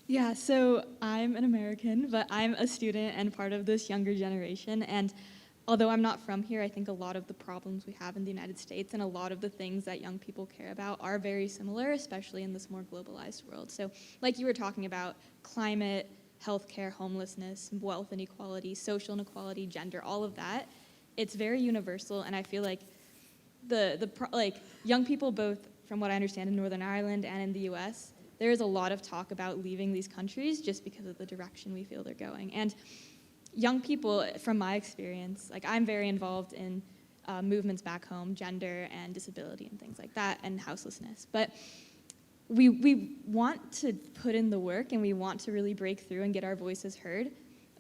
Yeah, so I'm an American, but I'm a student and part of this younger generation. And although I'm not from here, I think a lot of the problems we have in the United States and a lot of the things that young people care about are very similar, especially in this more globalized world. So, like you were talking about, climate, healthcare, homelessness, wealth inequality, social inequality, gender, all of that, it's very universal. And I feel like like young people, both from what I understand in Northern Ireland and in the US, there is a lot of talk about leaving these countries just because of the direction we feel they're going. And young people, from my experience, like I'm very involved in movements back home, gender and disability and things like that, and houselessness. But we want to put in the work and we want to really break through and get our voices heard,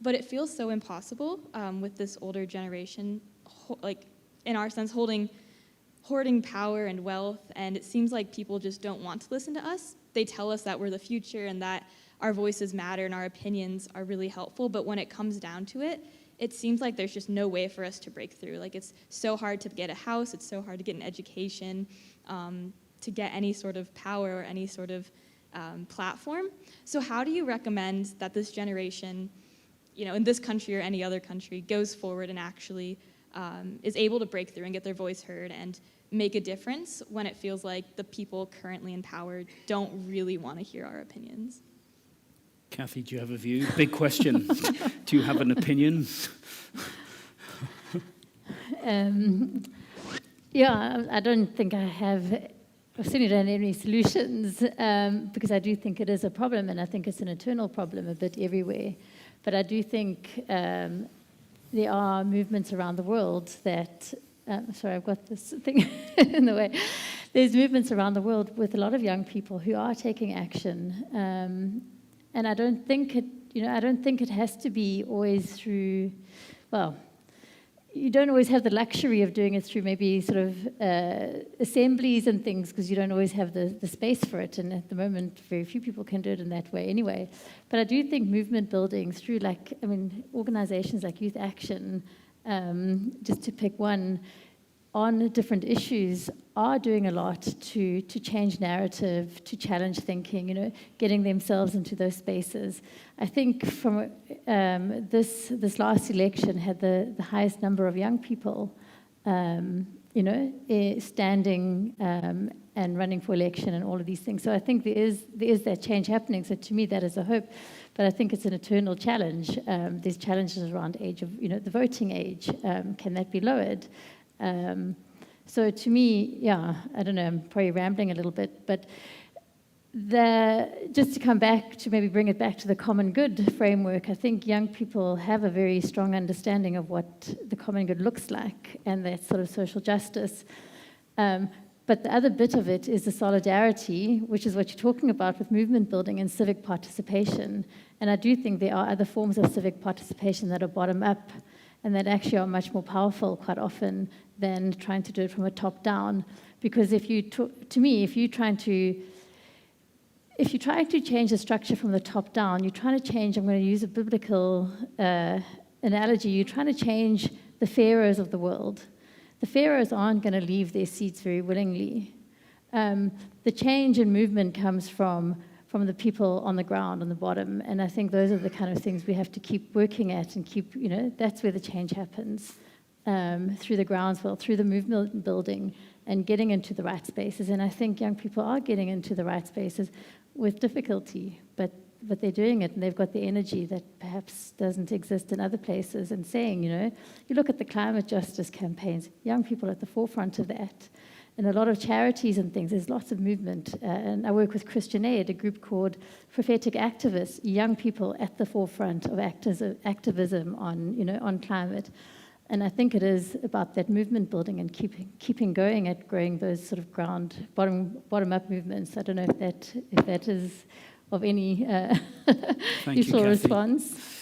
but it feels so impossible with this older generation, like in our sense, hoarding power and wealth, and it seems like people just don't want to listen to us. They tell us that we're the future and that our voices matter and our opinions are really helpful, but when it comes down to it, it seems like there's just no way for us to break through. Like it's so hard to get a house, it's so hard to get an education, to get any sort of power or any sort of platform. So how do you recommend that this generation, in this country or any other country, goes forward and actually is able to break through and get their voice heard and make a difference when it feels like the people currently in power don't really want to hear our opinions? Kathy, do you have a view? Big question. Do you have an opinion? Yeah, I don't think I certainly don't have any solutions, because I do think it is a problem, and I think it's an eternal problem a bit everywhere. But I do think there are movements around the world that, sorry, I've got this thing in the way. There's movements around the world with a lot of young people who are taking action, and I don't think it has to be always through, well, you don't always have the luxury of doing it through maybe sort of assemblies and things, because you don't always have the space for it, and at the moment very few people can do it in that way anyway. But I do think movement building through organizations like Youth Action, just to pick one, on different issues are doing a lot to change narrative, to challenge thinking, getting themselves into those spaces. I think from this last election had the highest number of young people, standing and running for election and all of these things. So I think there is that change happening. So to me, that is a hope. But I think it's an eternal challenge. There's challenges around age of, the voting age. Can that be lowered? So to me, yeah, I don't know, I'm probably rambling a little bit, but just to come back to maybe bring it back to the common good framework, I think young people have a very strong understanding of what the common good looks like and that sort of social justice. But the other bit of it is the solidarity, which is what you're talking about with movement building and civic participation. And I do think there are other forms of civic participation that are bottom up and that actually are much more powerful quite often than trying to do it from a top down. Because if you try to change the structure from the top down, you're trying to change, I'm going to use a biblical analogy, you're trying to change the pharaohs of the world. The pharaohs aren't going to leave their seats very willingly. The change and movement comes from the people on the ground, on the bottom. And I think those are the kind of things we have to keep working at and keep, that's where the change happens, through the groundswell, through the movement building and getting into the right spaces. And I think young people are getting into the right spaces with difficulty, but they're doing it and they've got the energy that perhaps doesn't exist in other places. And saying, you look at the climate justice campaigns, young people at the forefront of that. And a lot of charities and things, there's lots of movement. And I work with Christian Aid, a group called Prophetic Activists, young people at the forefront of activism on climate. And I think it is about that movement building and keeping going at growing those sort of bottom-up movements. I don't know if that is of any useful response.